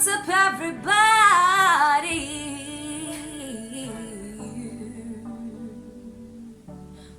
What's up, everybody?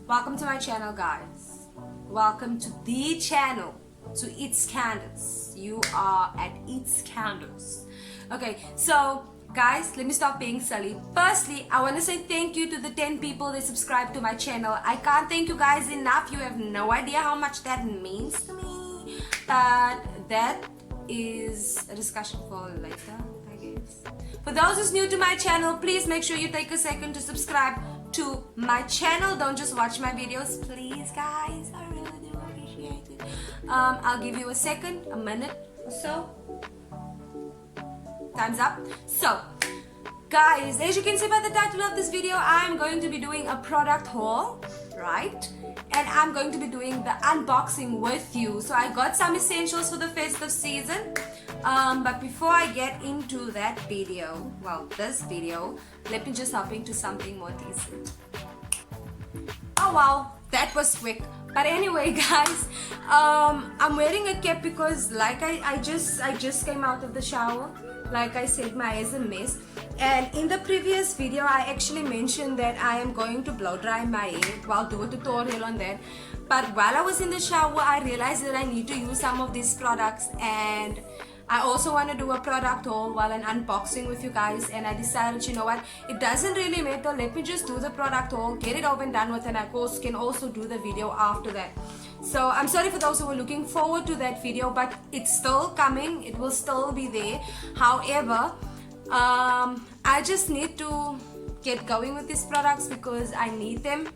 Welcome to my channel, guys. Welcome to the channel, to It's Candace. You are at It's Candace. Okay, so guys, let me stop being silly. Firstly, I want to say thank you to the 10 people that subscribe to my channel. I can't thank you guys enough. You have no idea how much that means to me. But that is a discussion for later, I guess. For those who's new to my channel, please make sure you take a second to subscribe to my channel. Don't just watch my videos, please, guys. I really do appreciate it. I'll give you a second, a minute or so. Time's up. So guys, as you can see by the title of this video, I'm going to be doing a product haul, right? And I'm going to be doing the unboxing with you. So I got some essentials for the festive season. But before I get into that video, well, this video, let me just hop into something more decent. Oh wow, that was quick. But anyway, guys, I'm wearing a cap because like I just came out of the shower. Like I said, my hair is a mess. And in the previous video, I actually mentioned that I am going to blow dry my hair. Well, I'll do a tutorial on that. But while I was in the shower, I realized that I need to use some of these products. And I also want to do a product haul while an unboxing with you guys. And I decided, you know what, it doesn't really matter. Let me just do the product haul, get it over and done with, and I can also do the video after that. So I'm sorry for those who were looking forward to that video, but it's still coming. It will still be there. However, I just need to get going with these products because I need them.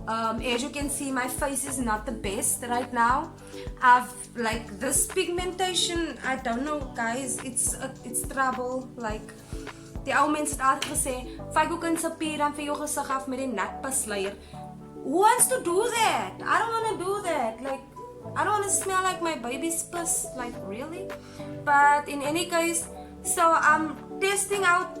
As you can see, my face is not the best right now. I've like this pigmentation, I don't know guys, it's trouble. Like die ou mense het altyd gesê, "Vyf ook in se pier dan vir jou gesig af met die natpasleier." Who wants to do that? I don't want to do that. Like, I don't want to smell like my baby's piss. Like, really? But in any case, so I'm testing out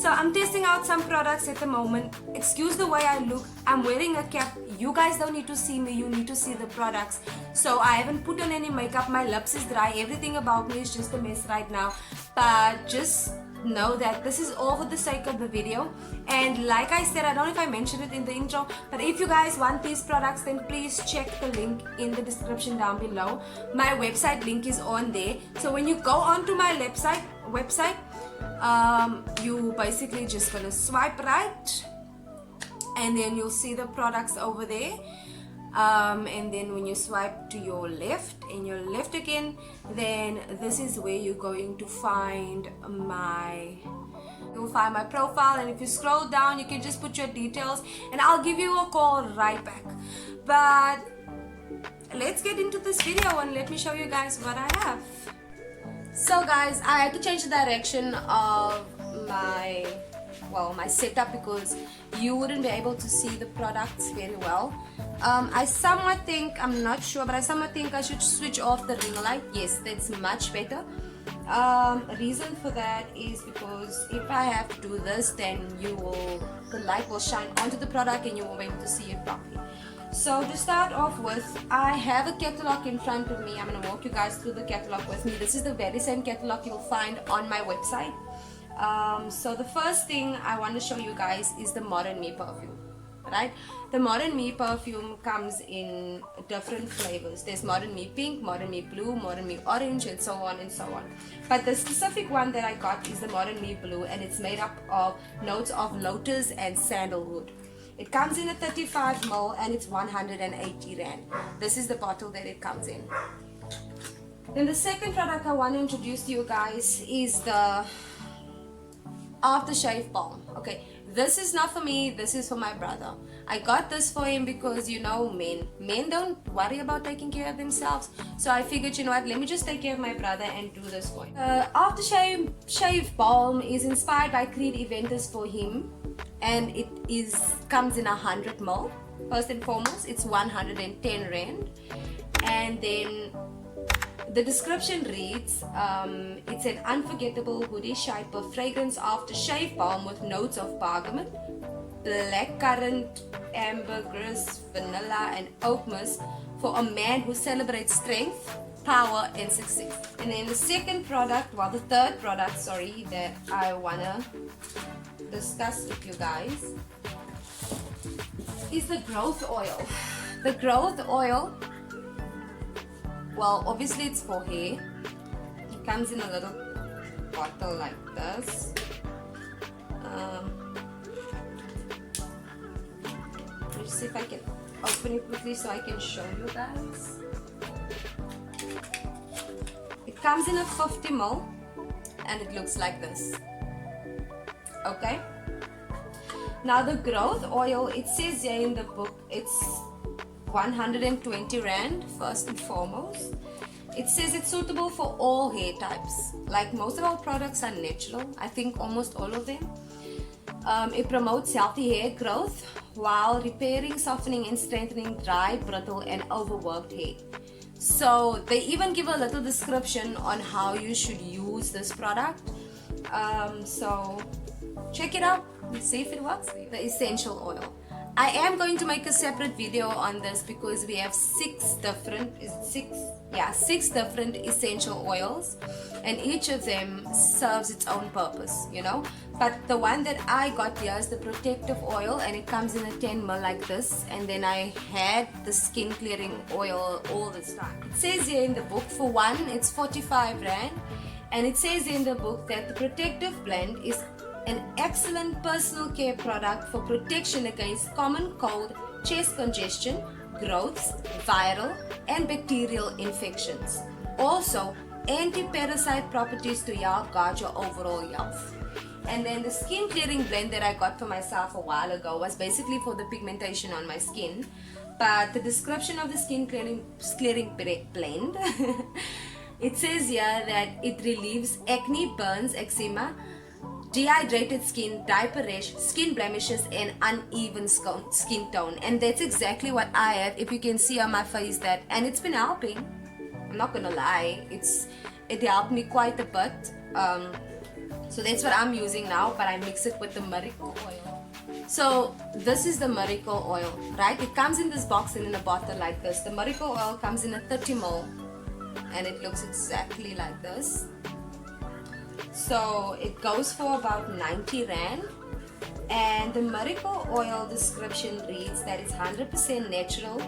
I'm testing out some products at the moment. Excuse the way I look. I'm wearing a cap. You guys don't need to see me. You need to see the products. So I haven't put on any makeup. My lips is dry. Everything about me is just a mess right now. But just know that this is all for the sake of the video. And like I said, I don't know if I mentioned it in the intro, but if you guys want these products, then please check the link in the description down below. My website link is on there. So when you go onto my website, you basically just gonna swipe right, and then you'll see the products over there. And then when you swipe to your left and your left again, then this is where you're going to find you'll find my profile. And if you scroll down, you can just put your details and I'll give you a call right back. But let's get into this video and let me show you guys what I have. So guys, I had to change the direction of my setup because you wouldn't be able to see the products very well. I somewhat think, I'm not sure, but I somewhat think I should switch off the ring light. Yes, that's much better. Reason for that is because if I have to do this, then the light will shine onto the product and you won't be able to see it properly. So to start off with, I have a catalog in front of me. I'm going to walk you guys through the catalog with me. This is the very same catalog you'll find on my website. So the first thing I want to show you guys is the Modern Me perfume, right? The Modern Me perfume comes in different flavors. There's Modern Me Pink, Modern Me Blue, Modern Me Orange, and so on and so on. But the specific one that I got is the Modern Me Blue, and it's made up of notes of lotus and sandalwood. It comes in a 35 ml and it's 180 rand. This is the bottle that it comes in. Then the second product I want to introduce to you guys is the aftershave balm. Okay, this is not for me, this is for my brother. I got this for him because, you know, men don't worry about taking care of themselves. So I figured, you know what, let me just take care of my brother and do this for him. Aftershave balm is inspired by Creed Eventus for him, and it comes in 100 ml. First and foremost, it's 110 rand. And then the description reads, it's an unforgettable woody shaper fragrance aftershave balm with notes of bergamot, blackcurrant, ambergris, vanilla and oak mist for a man who celebrates strength, power, and success. And then the second product, well, the third product, sorry, that I wanna discuss with you guys is the growth oil. The growth oil, well, obviously it's for hair. It comes in a little bottle like this. Let's see if I can open it quickly so I can show you guys. It comes in a 50 ml and it looks like this. Okay. Now the growth oil, it says here in the book, it's 120 Rand first and foremost. It says it's suitable for all hair types. Like most of our products are natural. I think almost all of them. It promotes healthy hair growth while repairing, softening and strengthening dry, brittle and overworked hair. So they even give a little description on how you should use this product. So check it out and see if it works. The essential oil. I am going to make a separate video on this because we have six different essential oils, and each of them serves its own purpose, you know. But the one that I got here is the protective oil, and it comes in a 10 ml like this. And then I had the skin clearing oil all this time. It says here in the book, for one, it's 45 Rand, and it says in the book that the protective blend is an excellent personal care product for protection against common cold, chest congestion, growths, viral and bacterial infections. Also, anti-parasite properties to help guard your overall health. And then the skin clearing blend that I got for myself a while ago was basically for the pigmentation on my skin. But the description of the skin clearing blend, it says here that it relieves acne, burns, eczema, dehydrated skin, diaper rash, skin blemishes and uneven skin tone. And that's exactly what I have. If you can see on my face that, and it's been helping. I'm not gonna lie, it helped me quite a bit. So that's what I'm using now, but I mix it with the miracle oil. So this is the miracle oil, right? It comes in this box and in a bottle like this. The miracle oil comes in a 30 ml and it looks exactly like this. So it goes for about 90 Rand, and the miracle oil description reads that it's 100% natural,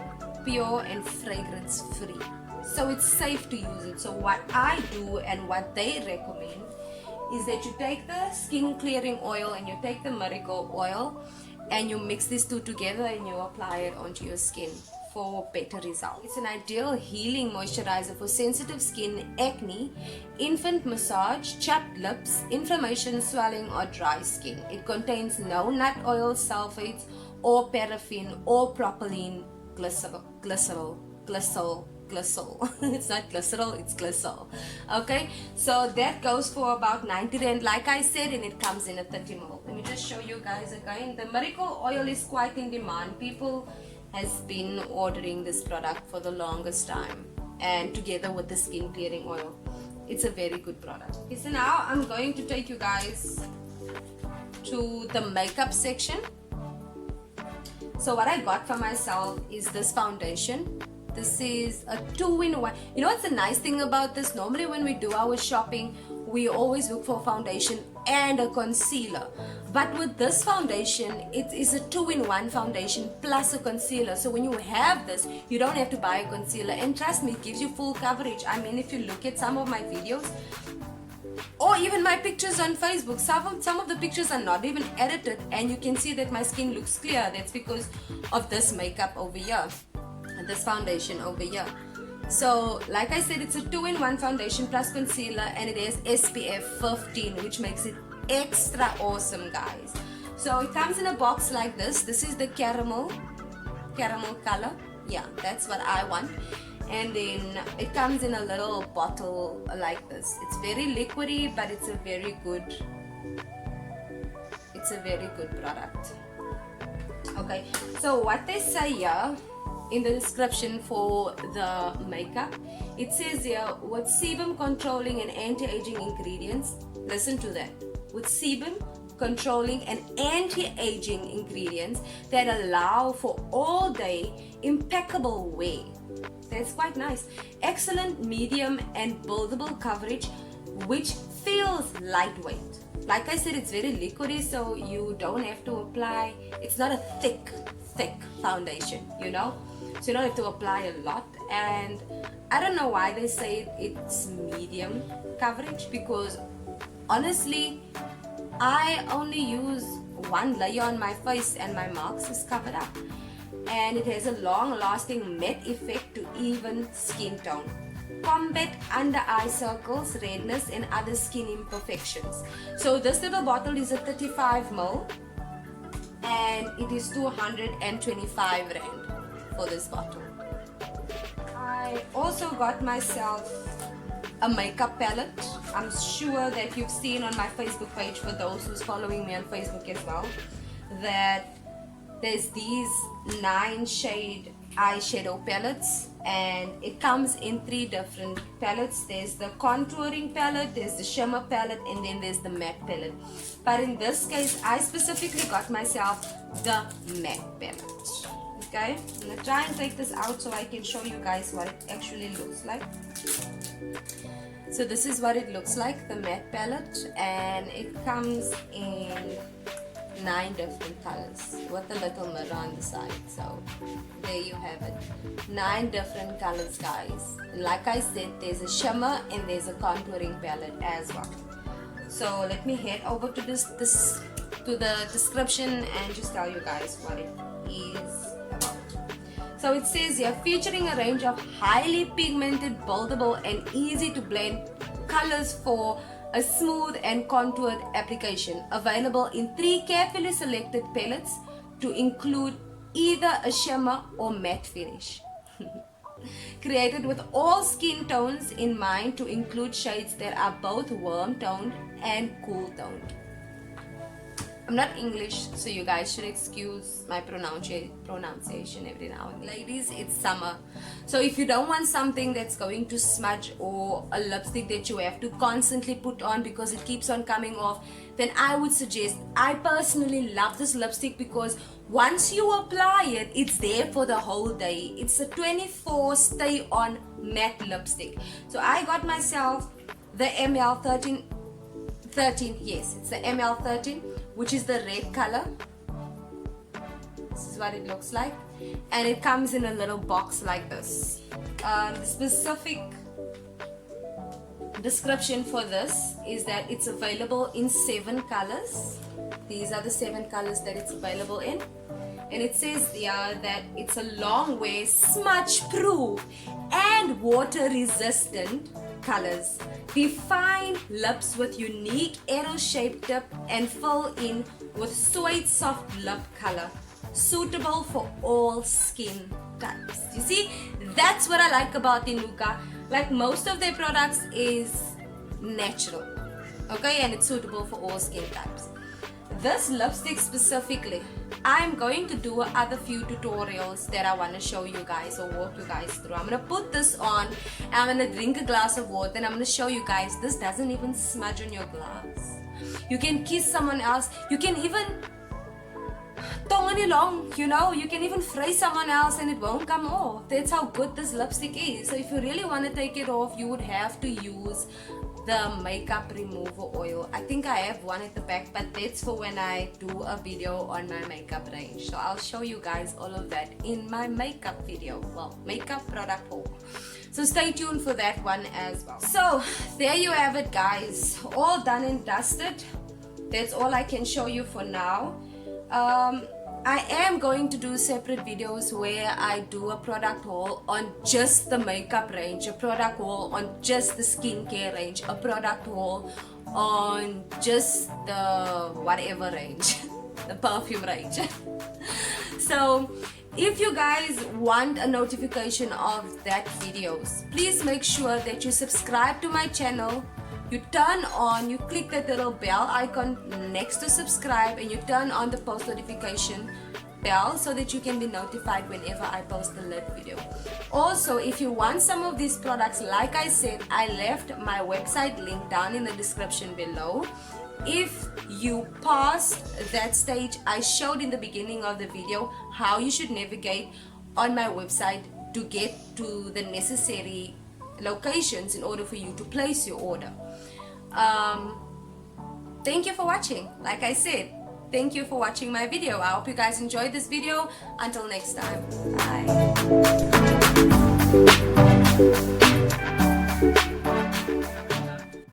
pure and fragrance free. So it's safe to use it. So what I do and what they recommend is that you take the skin clearing oil and you take the miracle oil and you mix these two together and you apply it onto your skin for better results. It's an ideal healing moisturizer for sensitive skin, acne, infant massage, chapped lips, inflammation, swelling or dry skin. It contains no nut oil, sulfates or paraffin or propylene glycerol. It's not glycerol, it's glycerol. Okay, so that goes for about 90 Rand, like I said, and it comes in a 30 ml. Let me just show you guys again. The miracle oil is quite in demand. People has been ordering this product for the longest time, and together with the skin clearing oil, it's a very good product. Okay, so now I'm going to take you guys to the makeup section. So what I got for myself is this foundation. This is a 2-in-1. You know what's the nice thing about this? Normally when we do our shopping, we always look for a foundation and a concealer. But with this foundation, it is a 2-in-1 foundation plus a concealer. So when you have this, you don't have to buy a concealer. And trust me, it gives you full coverage. I mean, if you look at some of my videos, or even my pictures on Facebook, some of the pictures are not even edited, and you can see that my skin looks clear. That's because of this makeup over here, this foundation over here. So like I said, it's a 2-in-1 foundation plus concealer, and it has SPF 15, which makes it extra awesome, guys. So it comes in a box like this. This is the caramel color. Yeah, that's what I want. And then it comes in a little bottle like this. It's very liquidy, but it's a very good product. Okay, so what they say here in the description for the makeup, it says here, with sebum controlling and anti-aging ingredients. Listen to that. With sebum controlling and anti-aging ingredients that allow for all day impeccable wear. That's quite nice. Excellent medium and buildable coverage, which feels lightweight. Like I said, it's very liquidy, so you don't have to apply. It's not a thick foundation, you know, so you don't have to apply a lot. And I don't know why they say it's medium coverage, because honestly I only use one layer on my face and my marks is covered up, and it has a long lasting matte effect to even skin tone, combat under eye circles, redness and other skin imperfections. So this little bottle is a 35ml and it is 225 rand for this bottle. I also got myself a makeup palette. I'm sure that you've seen on my Facebook page, for those who's following me on Facebook as well, that there's these 9-shade eyeshadow palettes, and it comes in 3 different palettes. There's the contouring palette, there's the shimmer palette, and then there's the matte palette. But in this case, I specifically got myself the matte palette. Okay, I'm gonna try and take this out so I can show you guys what it actually looks like. So this is what it looks like, the matte palette, and it comes in 9 different colors with a little mirror on the side. So there you have it, 9 different colors, guys. And like I said, there's a shimmer and there's a contouring palette as well. So let me head over to to the description and just tell you guys what it is about. So it says here, featuring a range of highly pigmented, buildable and easy to blend colors for a smooth and contoured application, available in 3 carefully selected palettes to include either a shimmer or matte finish. Created with all skin tones in mind, to include shades that are both warm toned and cool toned. I'm not English, so you guys should excuse my pronunciation every now and then. Ladies, it's summer, so if you don't want something that's going to smudge, or a lipstick that you have to constantly put on because it keeps on coming off, then I would suggest, I personally love this lipstick because once you apply it, it's there for the whole day. It's a 24 stay on matte lipstick. So I got myself the ML13, yes, it's the ML13, which is the red color. This is what it looks like, and it comes in a little box like this. The specific description for this is that it's available in 7 colors. These are the 7 colors that it's available in, and it says here that it's a long wear, smudge proof and water resistant colors. Define lips with unique arrow-shaped tip and fill in with suede soft lip color, suitable for all skin types. You see, that's what I like about Inuka. Like, most of their products is natural, okay, and it's suitable for all skin types. This lipstick specifically, I'm going to do other few tutorials that I want to show you guys or walk you guys through. I'm going to put this on and I'm going to drink a glass of water, and I'm going to show you guys this doesn't even smudge on your glass. You can kiss someone else, you can even tongue long, you know, you can even fray someone else and it won't come off. That's how good this lipstick is. So if you really want to take it off, you would have to use the makeup remover oil. I think I have one at the back, but that's for when I do a video on my makeup range. So I'll show you guys all of that in my makeup video, well, makeup product haul. So stay tuned for that one as well. So there you have it, guys, all done and dusted. That's all I can show you for now. I am going to do separate videos where I do a product haul on just the makeup range, a product haul on just the skincare range, a product haul on just the whatever range, the perfume range. So if you guys want a notification of that videos, please make sure that you subscribe to my channel. You turn on, you click that little bell icon next to subscribe, and you turn on the post notification bell so that you can be notified whenever I post a lit video. Also, if you want some of these products, like I said, I left my website link down in the description below. If you passed that stage, I showed in the beginning of the video how you should navigate on my website to get to the necessary locations in order for you to place your order. Thank you for watching. Like I said, thank you for watching my video. I hope you guys enjoyed this video. Until next time, bye.